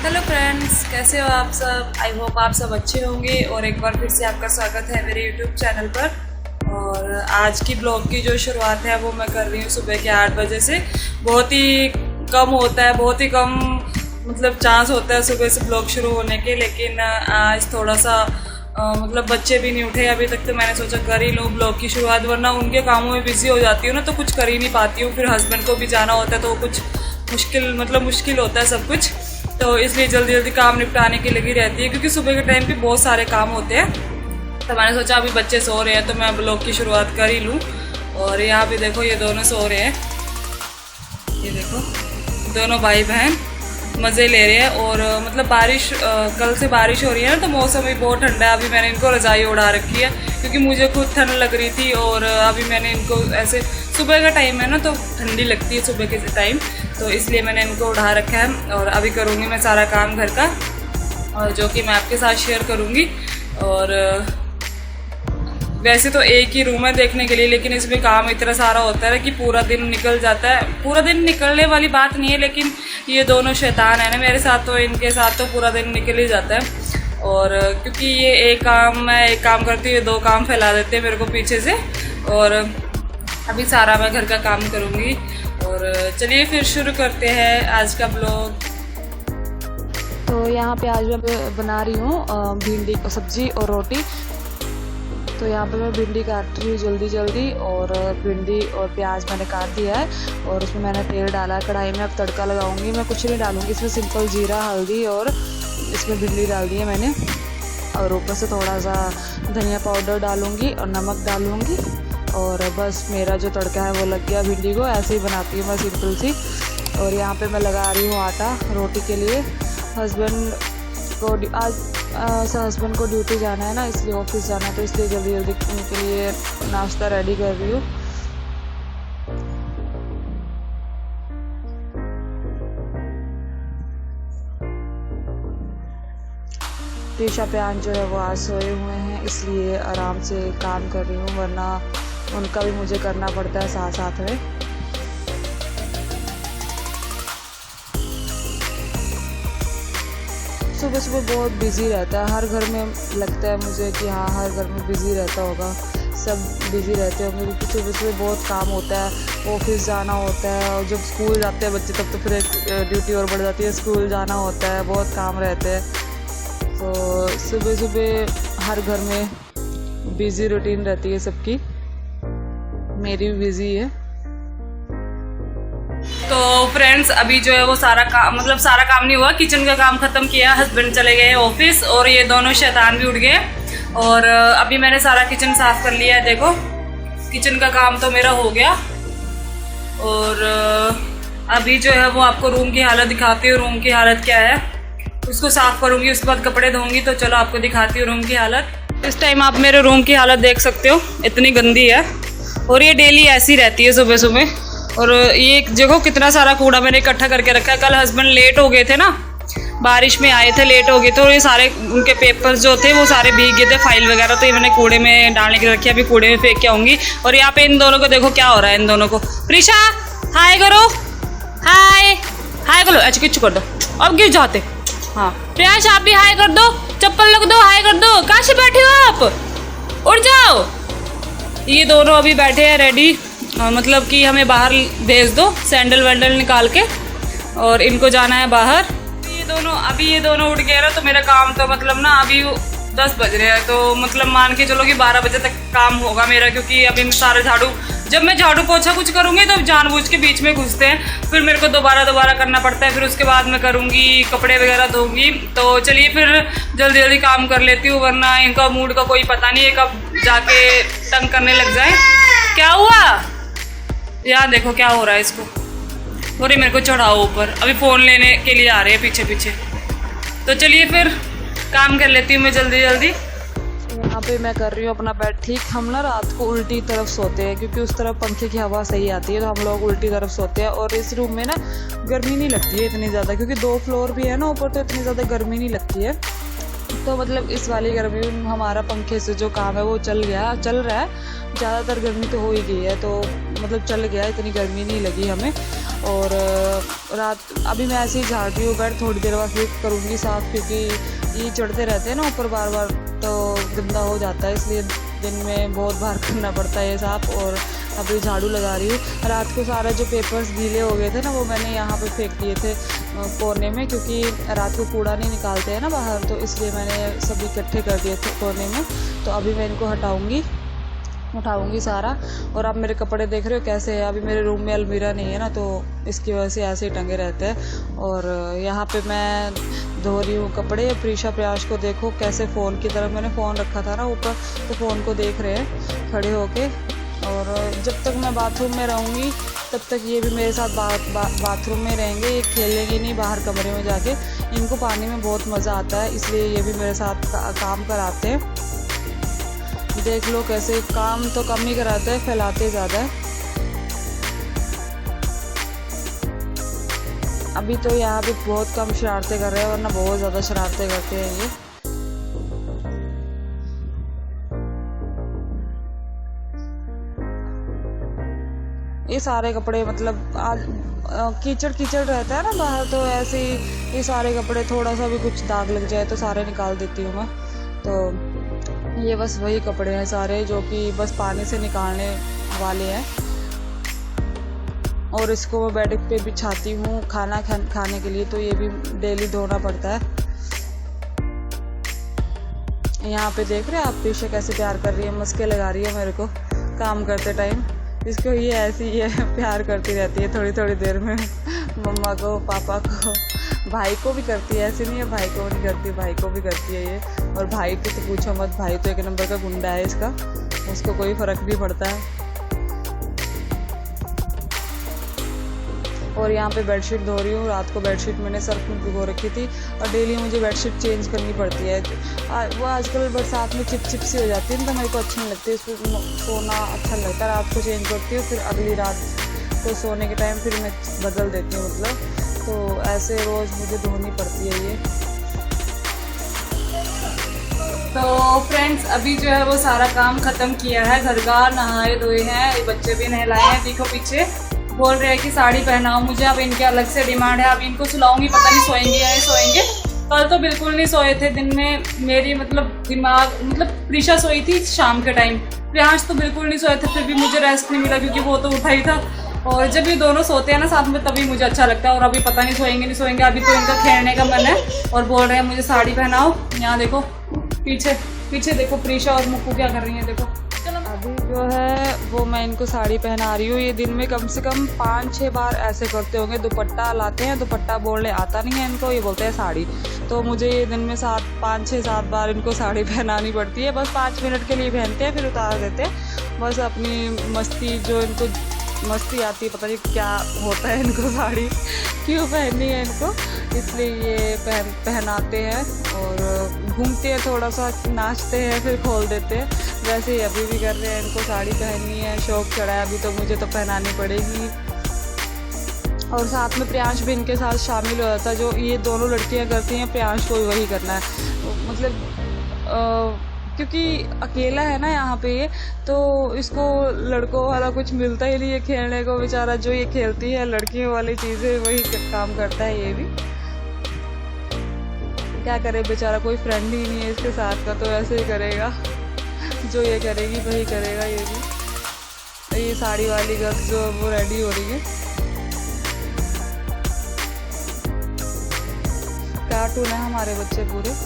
Hello friends, कैसे हो आप सब। आई होप आप सब अच्छे होंगे और एक बार फिर से आपका स्वागत है मेरे यूट्यूब चैनल पर। और आज की ब्लॉग की जो शुरुआत है वो मैं कर रही हूँ सुबह के 8 बजे से। बहुत ही कम होता है, बहुत ही कम मतलब चांस होता है सुबह से ब्लॉग शुरू होने के, लेकिन आज थोड़ा सा मतलब बच्चे भी नहीं उठे अभी तक, तो मैंने सोचा कर ही लूँ ब्लॉग की शुरुआत, वरना उनके कामों में बिजी हो जाती हूँ ना तो कुछ कर ही नहीं पाती हूँ। फिर हस्बैंड को भी जाना होता है तो कुछ मुश्किल होता है सब कुछ, तो इसलिए जल्दी जल्दी काम निपटाने की लगी रहती है क्योंकि सुबह के टाइम पे बहुत सारे काम होते हैं। तो मैंने सोचा अभी बच्चे सो रहे हैं तो मैं ब्लॉग की शुरुआत कर ही लूँ। और यहाँ पे देखो ये दोनों सो रहे हैं, ये देखो दोनों भाई बहन मज़े ले रहे हैं। और मतलब बारिश कल से बारिश हो रही है ना, तो मौसम भी बहुत ठंडा है। अभी मैंने इनको रज़ाई उड़ा रखी है क्योंकि मुझे खुद ठंड लग रही थी, और अभी मैंने इनको ऐसे सुबह का टाइम है ना तो ठंडी लगती है सुबह के टाइम, तो इसलिए मैंने इनको उड़ा रखा है। और अभी करूँगी मैं सारा काम घर का, और जो कि मैं आपके साथ शेयर करूँगी। और वैसे तो एक ही रूम है देखने के लिए, लेकिन इसमें काम इतना सारा होता है कि पूरा दिन निकल जाता है। पूरा दिन निकलने वाली बात नहीं है, लेकिन ये दोनों शैतान है ना मेरे साथ, तो इनके साथ तो पूरा दिन निकल ही जाता है। और क्योंकि ये मैं एक काम करती हूँ, ये दो काम फैला देते हैं मेरे को पीछे से। और अभी सारा मैं घर का काम करूँगी। और चलिए फिर शुरू करते हैं आज का ब्लॉग। तो यहाँ पे आज मैं बना रही हूँ भिंडी की सब्जी और रोटी। तो यहाँ पे मैं भिंडी काट रही हूँ जल्दी, और भिंडी और प्याज मैंने काट दिया है, और उसमें मैंने तेल डाला है कढ़ाई में। अब तड़का लगाऊंगी, मैं कुछ नहीं डालूंगी इसमें, सिंपल जीरा हल्दी और इसमें भिंडी डाल दी है मैंने। और ऊपर से थोड़ा सा धनिया पाउडर डालूंगी और नमक डालूंगी, और बस मेरा जो तड़का है वो लग गया भिंडी को। ऐसे ही बनाती हूँ मैं सिंपल सी। और यहाँ पर मैं लगा रही हूँ आटा रोटी के लिए। हस्बैंड को ड्यूटी जाना है ना, इसलिए ऑफिस जाना है, तो इसलिए जल्दी उनके लिए नाश्ता रेडी कर रही हूँ। तीशा प्यान जो है वो आज सोए हुए हैं, इसलिए आराम से काम कर रही हूँ, वरना उनका भी मुझे करना पड़ता है साथ साथ में। सुबह सुबह बहुत बिजी रहता है हर घर में, लगता है मुझे कि हाँ हर घर में बिजी रहता होगा, सब बिजी रहते होंगे क्योंकि सुबह सुबह बहुत काम होता है, ऑफिस जाना होता है। और जब स्कूल जाते हैं बच्चे तब तो फिर एक ड्यूटी और बढ़ जाती है, स्कूल जाना होता है, बहुत काम रहते हैं। तो सुबह सुबह हर घर में बिजी रूटीन रहती है सबकी, मेरी भी बिजी है। तो फ्रेंड्स अभी जो है वो सारा काम नहीं हुआ, किचन का काम खत्म किया, हस्बैंड चले गए ऑफिस और ये दोनों शैतान भी उठ गए। और अभी मैंने सारा किचन साफ कर लिया है, देखो किचन का काम तो मेरा हो गया। और अभी जो है वो आपको रूम की हालत दिखाती हूँ, रूम की हालत क्या है, उसको साफ करूँगी, उसके बाद कपड़े धोऊंगी। तो चलो आपको दिखाती हूँ रूम की हालत। इस टाइम आप मेरे रूम की हालत देख सकते हो, इतनी गंदी है, और ये डेली ऐसी रहती है सुबह सुबह। और ये देखो कितना सारा कूड़ा मैंने इकट्ठा करके रखा है। कल हस्बैंड लेट हो गए थे ना, बारिश में आए थे, लेट हो गए थे, और ये सारे उनके पेपर्स जो थे वो सारे भीग गए थे, फाइल वगैरह, तो ये मैंने कूड़े में डालने के लिए रखी है, अभी कूड़े में फेंक के आऊँगी। और यहाँ पे इन दोनों को देखो क्या हो रहा है, इन दोनों को। प्रीशा हाय करो, हाय करो, अच्छा किच्चू कर दो, अब गिर जाते। हाँ प्रियांश आप भी हाय कर दो, चप्पल लग दो, हाय कर दो। कहाँ से बैठे हो आप, उड़ जाओ। ये दोनों अभी बैठे हैं रेडी, मतलब कि हमें बाहर भेज दो, सैंडल वैंडल निकाल के, और इनको जाना है बाहर। ये दोनों उठ गए ना, तो मेरा काम तो मतलब ना अभी 10 बज रहे हैं, तो मतलब मान के चलो कि 12 बजे तक काम होगा मेरा, क्योंकि अभी मैं सारे जब मैं झाड़ू पोछा कुछ करूँगी तो जानबूझ के बीच में घुसते हैं, फिर मेरे को दोबारा करना पड़ता है, फिर उसके बाद मैं करूँगी कपड़े वगैरह धोऊंगी। तो चलिए फिर जल्दी जल्दी काम कर लेती हूँ, वरना इनका मूड का कोई पता नहीं है, कब जाके तंग करने लग जाए। क्या हुआ यार, देखो क्या हो रहा है इसको, और मेरे को चढ़ाओ ऊपर, अभी फ़ोन लेने के लिए आ रहे हैं पीछे पीछे। तो चलिए फिर काम कर लेती हूँ मैं जल्दी। यहाँ पे मैं कर रही हूँ अपना बेड ठीक। हम ना रात को उल्टी तरफ सोते हैं क्योंकि उस तरफ पंखे की हवा सही आती है, तो हम लोग उल्टी तरफ सोते हैं। और इस रूम में ना गर्मी नहीं लगती है इतनी ज़्यादा, क्योंकि 2 फ्लोर भी है ना ऊपर, तो इतनी ज़्यादा गर्मी नहीं लगती है। तो मतलब इस वाली गर्मी में हमारा पंखे से जो काम है वो चल रहा है। ज़्यादातर गर्मी तो हो ही गई है, तो मतलब चल गया, इतनी गर्मी नहीं लगी हमें। और रात अभी मैं ऐसे ही झाड़ रही हूँ बेड, थोड़ी देर बाद फिर करूँगी साफ़, क्योंकि ये चढ़ते रहते हैं ना ऊपर बार बार, तो गंदा हो जाता है, इसलिए दिन में बहुत बार करना पड़ता है ये साफ़। और अभी झाड़ू लगा रही हूँ। रात को सारा जो पेपर्स गीले हो गए थे ना, वो मैंने यहाँ पे फेंक दिए थे कोने में, क्योंकि रात को कूड़ा नहीं निकालते हैं ना बाहर, तो इसलिए मैंने सब इकट्ठे कर दिए थे कोने में। तो अभी मैं इनको उठाऊंगी सारा। और आप मेरे कपड़े देख रहे हो कैसे है, अभी मेरे रूम में अलमीरा नहीं है ना, तो इसकी वजह से ऐसे ही टंगे रहते हैं। और यहाँ पे मैं धो रही हूँ कपड़े। प्रीशा प्रयास को देखो कैसे फ़ोन की तरफ, मैंने फ़ोन रखा था ना ऊपर, तो फ़ोन को देख रहे हैं खड़े होके। और जब तक मैं बाथरूम में रहूँगी तब तक ये भी मेरे साथ बाथरूम में रहेंगे, ये खेलेंगे नहीं बाहर कमरे में जाके। इनको पानी में बहुत मज़ा आता है, इसलिए ये भी मेरे साथ काम कराते हैं। देख लो कैसे, काम तो कम ही कराते हैं, फैलाते ज़्यादा है। अभी तो यहाँ पे बहुत कम शरारतें कर रहे हैं, वरना बहुत ज़्यादा शरारतें करते हैं ये। ये सारे कपड़े मतलब आज कीचड़ रहता है ना बाहर, तो ऐसे ही ये सारे कपड़े, थोड़ा सा भी कुछ दाग लग जाए तो सारे निकाल देती हूँ मैं। तो ये बस वही कपड़े हैं सारे जो कि बस पानी से निकालने वाले हैं। और इसको मैं बेड पे बिछाती हूँ खाना खाने के लिए, तो ये भी डेली धोना पड़ता है। यहाँ पे देख रहे हैं आप, प्रीशा कैसे प्यार कर रही है, मस्के लगा रही है मेरे को काम करते टाइम। इसको ये ऐसी ही है, प्यार करती रहती है थोड़ी थोड़ी देर में, मम्मा को, पापा को, भाई को भी करती है, ऐसे नहीं है भाई को नहीं करती, भाई को भी करती है ये। और भाई की तो पूछो मत, भाई तो एक नंबर का गुंडा है इसका, उसको कोई फ़र्क नहीं पड़ता है। और यहाँ पे बेडशीट धो रही हूँ। रात को बेडशीट मैंने सर्फ में भिगो रखी थी, और डेली मुझे बेडशीट चेंज करनी पड़ती है। वो आजकल बरसात में चिप चिप सी हो जाती है, तो मेरे को अच्छी नहीं लगती, इसको सोना अच्छा लगता है। रात को चेंज करती हूँ, फिर अगली रात को सोने के टाइम फिर मैं बदल देती हूँ, मतलब तो ऐसे रोज़ मुझे धोनी पड़ती है ये। तो फ्रेंड्स, अभी जो है वो सारा काम ख़त्म किया है, घर का, नहाए धोए हैं, बच्चे भी नहलाए हैं। देखो पीछे बोल रहे हैं कि साड़ी पहनाओ मुझे, अब इनके अलग से डिमांड है। अब इनको सुलाऊंगी, पता नहीं सोएंगे या नहीं सोएंगे। कल तो बिल्कुल नहीं सोए थे दिन में, मेरी मतलब प्रीशा सोई थी शाम के टाइम, प्रियांश तो बिल्कुल नहीं सोए थे, फिर भी मुझे रेस्ट नहीं मिला क्योंकि वो तो उठा ही था। और जब ये दोनों सोते हैं ना साथ में, तभी मुझे अच्छा लगता है। और अभी पता नहीं सोएंगे। अभी तो इनका खेलने का मन है और बोल रहे हैं मुझे साड़ी पहनाओ। यहाँ देखो पीछे देखो प्रीशा और मुक्कू क्या कर रही है, देखो। अभी जो है वो मैं इनको साड़ी पहना रही हूँ। ये दिन में कम से कम 5-6 बार ऐसे करते होंगे। दुपट्टा लाते हैं, दुपट्टा बोलने आता नहीं है इनको, ये बोलते हैं साड़ी। तो मुझे ये दिन में 5-6-7 बार इनको साड़ी पहनानी पड़ती है। बस 5 मिनट के लिए पहनते हैं, फिर उतार देते हैं। बस अपनी मस्ती, जो इनको मस्ती आती है, पता नहीं क्या होता है इनको, साड़ी क्यों पहननी है इनको, इसलिए ये पहनाते हैं। और घूमते हैं, थोड़ा सा नाचते हैं, फिर खोल देते हैं। वैसे ही अभी भी कर रहे हैं, इनको साड़ी पहननी है, शौक चढ़ा है अभी, तो मुझे तो पहनानी पड़ेगी। और साथ में प्रियांश भी इनके साथ शामिल हो जाता है। जो ये दोनों लड़कियां करती हैं, प्रियांश को भी वही करना है। मतलब क्योंकि अकेला है ना यहाँ पे ये, तो इसको लड़कों वाला कुछ मिलता ही नहीं है खेलने को। बेचारा जो ये खेलती है लड़कियों वाली चीज़ें, वही काम करता है ये भी। क्या करे बेचारा, कोई फ्रेंड ही नहीं है इसके साथ का, तो ऐसे ही करेगा, जो ये करेगी वही करेगा ये भी। ये साड़ी वाली गर्ल जो वो रेडी हो रही है, कार्टून है हमारे बच्चे पूरे।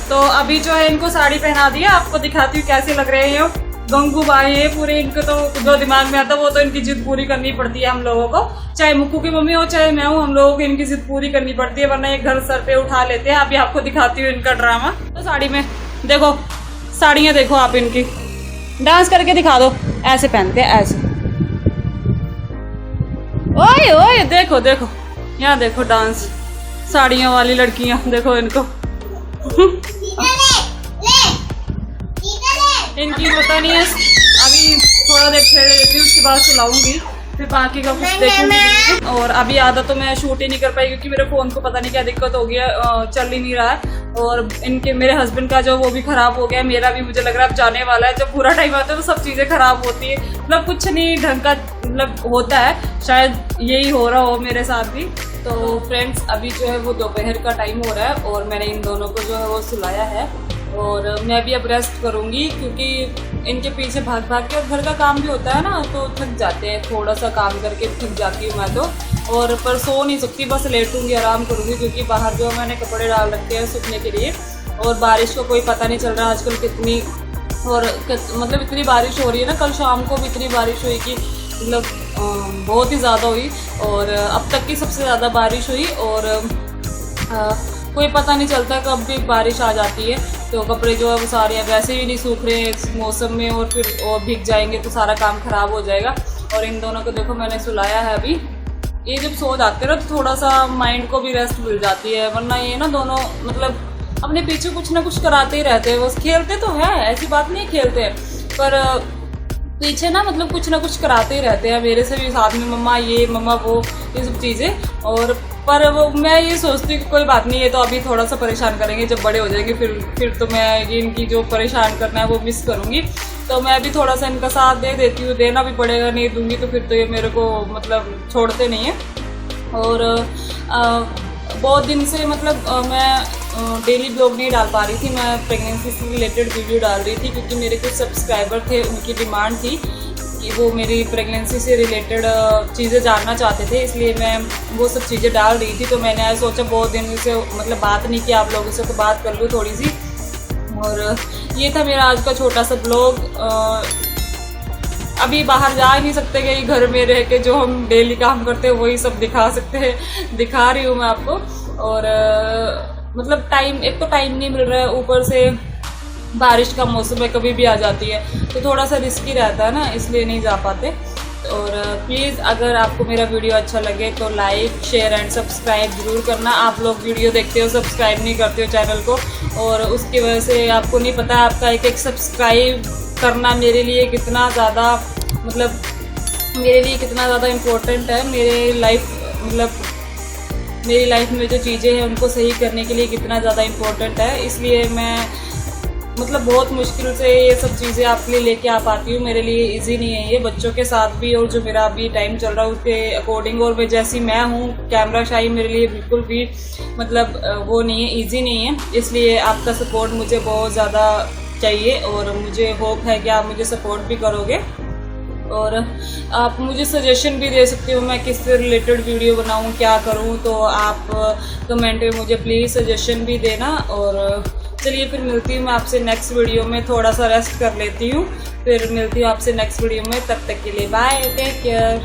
तो अभी जो है इनको साड़ी पहना दिया, आपको दिखाती हूँ कैसे लग रहे हैं। गंगू भाई है पूरे, इनको तो जो दिमाग में आता है वो तो इनकी जिद पूरी करनी पड़ती है हम लोगों को, चाहे मुक्कू की मम्मी हो चाहे मैं हूँ, हम लोगों को इनकी जिद पूरी करनी पड़ती है, वरना ये घर सर पे उठा लेते हैं। अभी आपको दिखाती हूँ इनका ड्रामा। तो साड़ी में देखो, साड़ियाँ देखो आप इनकी, डांस करके दिखा दो, ऐसे पहनते हैं ऐसे। ओए ओए देखो देखो, यहाँ देखो डांस, साड़ियों वाली लड़कियाँ देखो इनको। इनकी पता नहीं है, अभी थोड़ा देर खेल लेती हूँ, उसके बाद सुलाऊंगी, फिर बाकी का कुछ देखूंगी। और अभी आधा तो मैं शूट ही नहीं कर पाई क्योंकि मेरे फ़ोन को पता नहीं क्या दिक्कत हो गया, चल ही नहीं रहा है। और इनके मेरे हस्बैंड का जो वो भी ख़राब हो गया, मेरा भी मुझे लग रहा है अब जाने वाला है। जब पूरा टाइम आता है तो सब चीज़ें ख़राब होती है, मतलब कुछ नहीं ढंग का मतलब होता है, शायद यही हो रहा हो मेरे साथ भी। तो फ्रेंड्स अभी जो है वो दोपहर का टाइम हो रहा है और मैंने इन दोनों को जो है वो सुलाया है और मैं भी अब रेस्ट करूँगी, क्योंकि इनके पीछे भाग भाग के, और घर का काम भी होता है ना तो थक जाते हैं, थोड़ा सा काम करके थक जाती हूँ मैं तो। और पर सो नहीं सकती, बस लेटूंगी, आराम करूँगी, क्योंकि बाहर जो मैंने कपड़े डाल रखे हैं सूखने के लिए और बारिश का कोई पता नहीं चल रहा आजकल कितनी, और मतलब इतनी बारिश हो रही है ना। कल शाम को भी इतनी बारिश हुई कि मतलब बहुत ही ज़्यादा हुई और अब तक की सबसे ज़्यादा बारिश हुई और कोई पता नहीं चलता कब भी बारिश आ जाती है। तो कपड़े जो है वो सारे वैसे ही नहीं सूख रहे हैं इस मौसम में, और फिर और भीग जाएंगे तो सारा काम ख़राब हो जाएगा। और इन दोनों को देखो मैंने सुलाया है अभी, ये जब सो जाते हैं ना तो थोड़ा सा माइंड को भी रेस्ट मिल जाती है, वरना ये ना दोनों मतलब अपने पीछे कुछ ना कुछ कराते ही रहते हैं। बस खेलते तो है, ऐसी बात नहीं खेलते हैं, पर पीछे ना मतलब कुछ ना कुछ कराते ही रहते हैं मेरे से भी, साथ में मम्मा ये मम्मा वो, ये सब चीज़ें। और पर वो मैं ये सोचती हूँ कि कोई बात नहीं है, तो अभी थोड़ा सा परेशान करेंगे, जब बड़े हो जाएंगे फिर तो मैं इनकी जो परेशान करना है वो मिस करूँगी। तो मैं भी थोड़ा सा इनका साथ दे देती हूँ, देना भी पड़ेगा, नहीं दूंगी तो फिर तो ये मेरे को मतलब छोड़ते नहीं है। और बहुत दिन से मतलब मैं डेली ब्लॉग नहीं डाल पा रही थी, मैं प्रेगनेंसी से रिलेटेड वीडियो डाल रही थी, क्योंकि मेरे कुछ सब्सक्राइबर थे, उनकी डिमांड थी कि वो मेरी प्रेगनेंसी से रिलेटेड चीज़ें जानना चाहते थे, इसलिए मैं वो सब चीज़ें डाल रही थी। तो मैंने आज सोचा बहुत दिन से मतलब बात नहीं की आप लोगों से, तो बात कर लूँ थोड़ी सी। और ये था मेरा आज का छोटा सा ब्लॉग। अभी बाहर जा ही नहीं सकते कि घर में रह के जो हम डेली काम करते हैं वही सब दिखा सकते हैं, दिखा रही हूँ मैं आपको। और मतलब टाइम, एक तो टाइम नहीं मिल रहा है, ऊपर से बारिश का मौसम है, कभी भी आ जाती है, तो थोड़ा सा रिस्की रहता है ना, इसलिए नहीं जा पाते। और प्लीज़ अगर आपको मेरा वीडियो अच्छा लगे तो लाइक शेयर एंड सब्सक्राइब ज़रूर करना। आप लोग वीडियो देखते हो सब्सक्राइब नहीं करते हो चैनल को, और उसकी वजह से आपको नहीं पता आपका एक सब्सक्राइब करना मेरे लिए कितना ज़्यादा मतलब मेरे लिए कितना ज़्यादा इम्पोर्टेंट है। मेरे लाइफ मतलब मेरी लाइफ में जो चीज़ें हैं उनको सही करने के लिए कितना ज़्यादा इम्पोर्टेंट है, इसलिए मैं मतलब बहुत मुश्किल से ये सब चीज़ें आपके लिए लेके आ पाती हूँ। मेरे लिए इजी नहीं है ये, बच्चों के साथ भी, और जो मेरा अभी टाइम चल रहा है उसके अकॉर्डिंग, और मैं जैसी मैं हूँ कैमरा शाही मेरे लिए बिल्कुल भी मतलब वो नहीं है, इजी नहीं है। इसलिए आपका सपोर्ट मुझे बहुत ज़्यादा चाहिए और मुझे होप है कि आप मुझे सपोर्ट भी करोगे। और आप मुझे सजेशन भी दे सकते हो मैं किस से रिलेटेड वीडियो बनाऊँ, क्या करूँ, तो आप कमेंट में मुझे प्लीज़ सजेशन भी देना। और चलिए फिर मिलती हूँ मैं आपसे नेक्स्ट वीडियो में, थोड़ा सा रेस्ट कर लेती हूँ, फिर मिलती हूँ आपसे नेक्स्ट वीडियो में। तब तक के लिए बाय, टेक केयर।